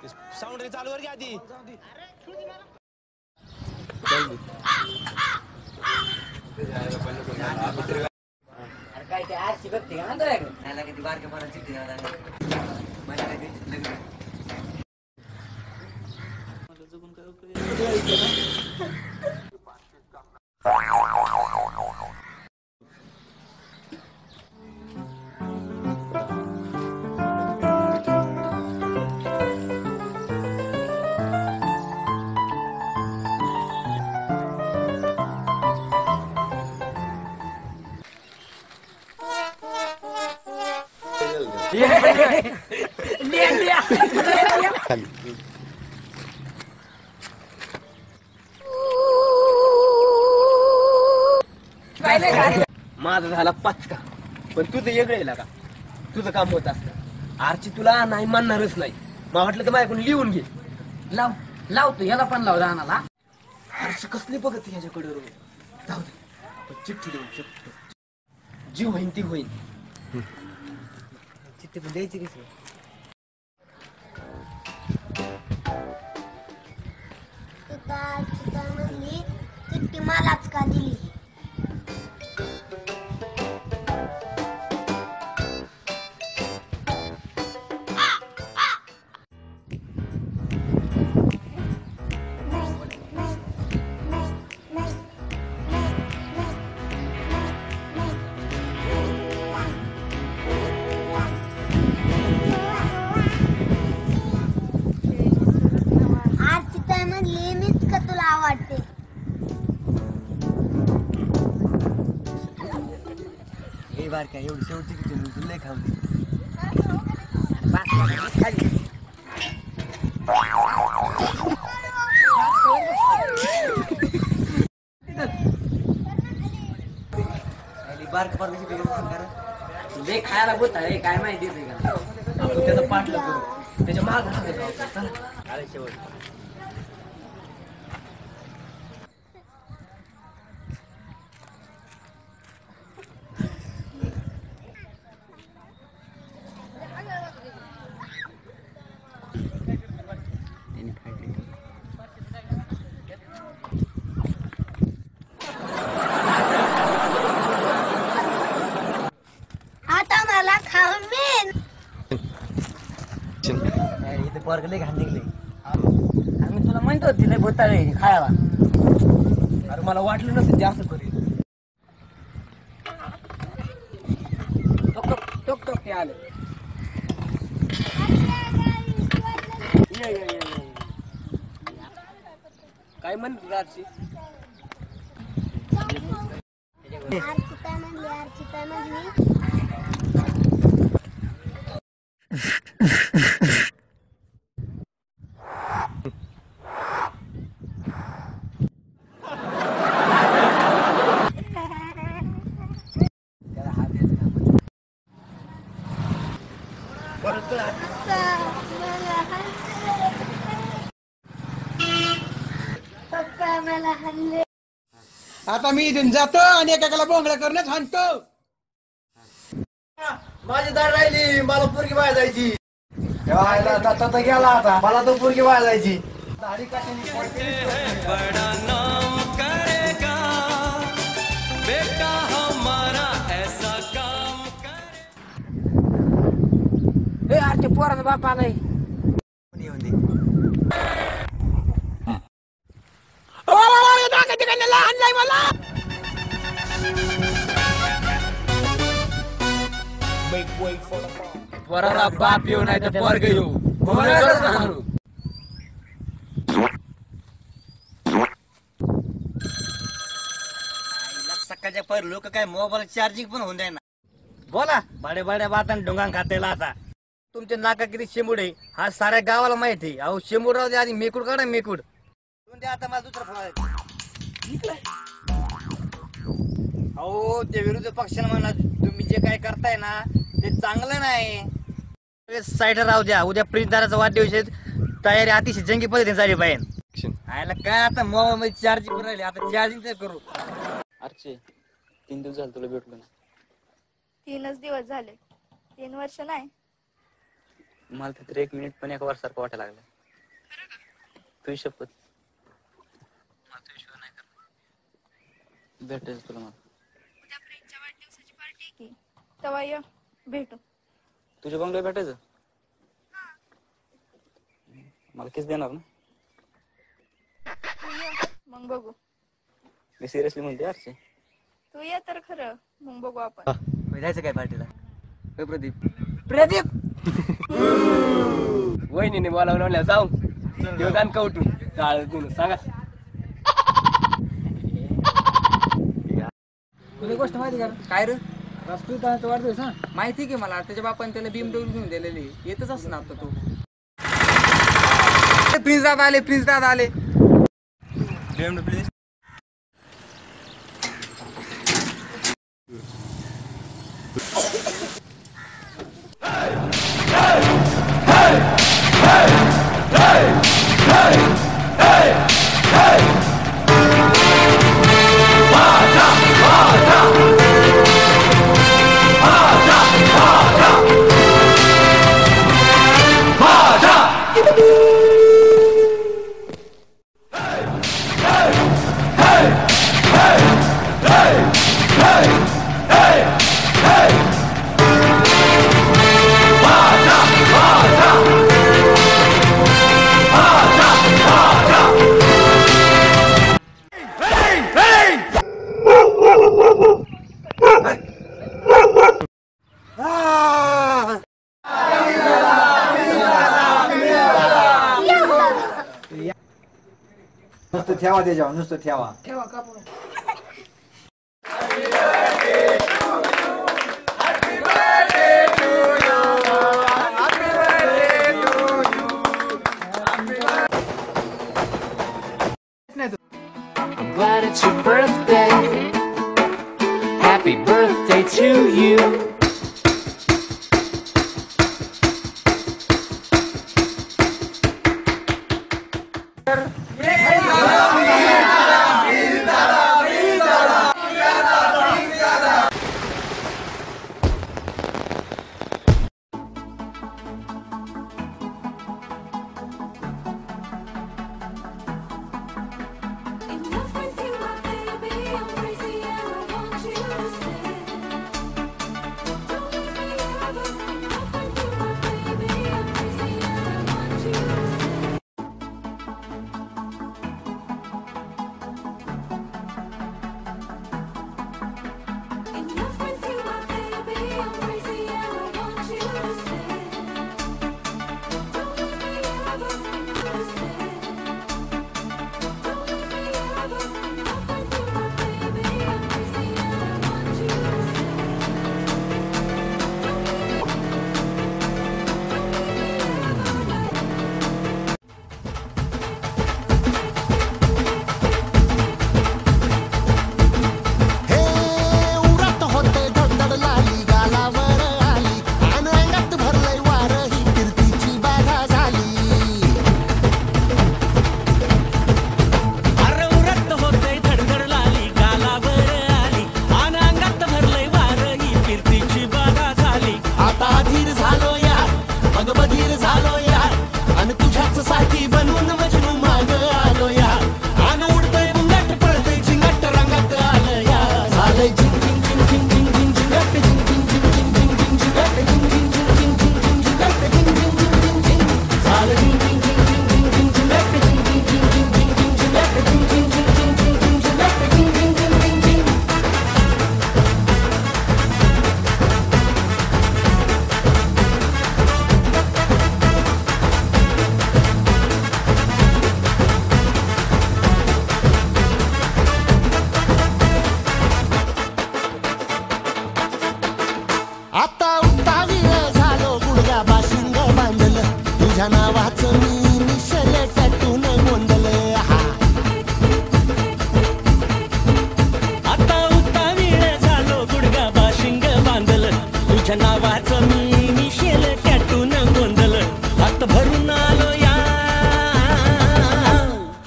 Sound रे चालू वर घ्या आधी. काय ते आरची बघते का ना त्याला किती बारक्या पोरांची चिठ्ठी द्यावं लागेल. मला काय ते लग्न माझा झाला पाचका. पण तुझं वेगळं का तुझं काम होत असतं. आरची तुला नाही म्हणणारच नाही. मला वाटलं तर माझ्याकडून लिहून घे. लावतो याला पण लाव राहणार. आरची कसली बघत ह्याच्याकडे जाऊ दे. आपण चिठ्ठी देऊ शकतो. जी होईन ती होईन. चिठ्ठी पण द्यायची कशी. म्हणली चिठ्ठी मलाच का दिली. बारक्या एवढी शेवटची किती लय खाऊ बारक लय खायला बोलत आहे. काय माहिती का आपण त्याचा पाठला करू. त्याच्या माग मागे जाऊ. चला अरे शेवट आता मला खाऊन मेन. इथे पोरग लय घाण निघले. आम्ही तुला म्हणतो तिला बोताळे खायला. अरे मला वाटलं नसेल ते असं करेल. टोक ते आलं. काय म्हणते आरची. आरची काय म्हणली. पप्पा मला हल्ले. आता मी इथून जातो आणि एकाला बोंगळा करणंच हाणतो. माझी दाढ राहिली. मला पोरगी बाहेर जायची. आता गेला. आता मला तो पोरगी बाहेर जायची. दाढी बड़ा नाम करेगा बेटा हमारा ऐसा काम करे. आरच्या पोराचा बाप आलाय. पोराला बाप येऊ नाही तर पोरग येऊ. सकाळच्या पर लोक काय मोबाईल चार्जिंग पण होऊन ना. बोला भाड्या भाड्या बातान डोंगान खातेला. आता तुमच्या नाका किती शेंबूड आहे हा साऱ्या गावाला माहिती आहे. अहो शेंबूड राहू दे आणि मेकूड काढा. मेकूड द्या आता मला दुसरा फोन. अहो ते विरोधी पक्षाला म्हणा तुम्ही जे काय करताय ना ते चांगलं नाही. साईड राहू द्या. उद्या प्रिंटदाराचा वाढदिवस आहे. तयारी अतिशय जंगी पद्धतीने झाली पाहिजे. आयला काय आता मोबाईल मध्ये चार्जिंग राहिले. आता चार्जिंग तर करू. अर्चे 3 दिवस झाले तुला भेटलो ना. 3च दिवस झाले. 3 वर्ष नाही. मला तर 1 मिनिट पण एका वर्षासारखं वाटायला लागलं. तुझी शपथ भेटायचं तुला मला. उद्या प्रिन्सच्या वाढदिवसाची पार्टी आहे की तेव्हा ये भेटू. तुझ्या बंगल्यात भेटायचं मला किस देणार ना. तू ये मग बघू. मी सिरियसली म्हणते आरचे. तू ये तर खरं मग बघू आपण. जायचं काय पार्टीला? प्रदीप प्रदीप वहिनीने बोलावलं जाऊ देवदान कवटून टाळ देऊन सांगा. तुला गोष्ट माहिती का? काय रे राष्ट्रीय वाढदिवस ना माहिती की मला. त्याच्या बापाने त्याला BMW घेऊन दिलेली. येतच असं ना आता तो. प्रिन्स दादा आले, प्रिन्स दादा आले. BMW please. नुसतं ठेवा त्याच्यावर, नुसतं ठेवा. I'm glad it's your birthday. Happy birthday to you.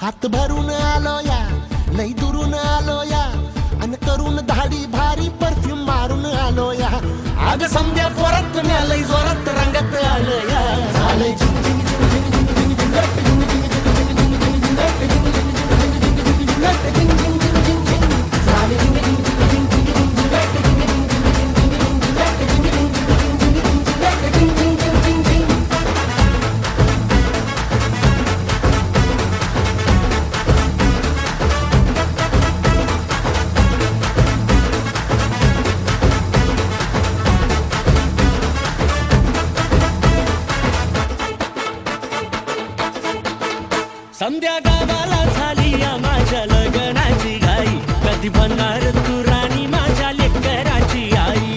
हात भरून आलो या, लई दुरून आलो या, अन करून धाडी भारी परफ्यूम मारून आलो या. आग समद्या पोरात लई जोरात रंगात आलो या. झालंय झिंग झिंग झिंग झिंग झिंग झिंग झिंग झिंग झिंग झिंग झिंग. समध्या गावाला झाली या माझ्या लग्नाची घाई कधी बनणार तू राणी माझ्या लेकराची आई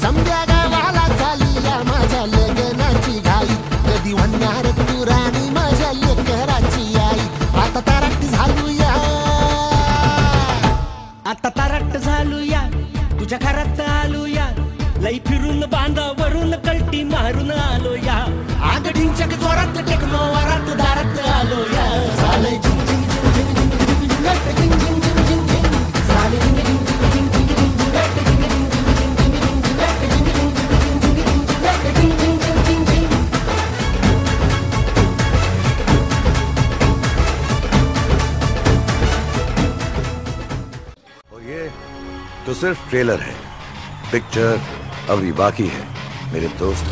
समध्या गावाला झाली या माझ्या लग्नाची घाई कधी म्हणणार तू राणी माझ्या लेकराची आई आता तारट झालूया आता तारट झालूया तुझ्या घरात आलूया लई फिरून बांधावरून कल्टी मारून आलो या आगडींच्या जोरात टेकनो वरात दारात आलो या झालंय झिंग झिंग झिंग झिंग झिंग झिंग झिंग झिंग झिंग झिंग झिंग झिंग झालंय झिंग झिंग झिंग झिंग झिंग झिंग झिंग और ये तो सिर्फ ट्रेलर है, पिक्चर अभी बाकी है मेरे दोस्त।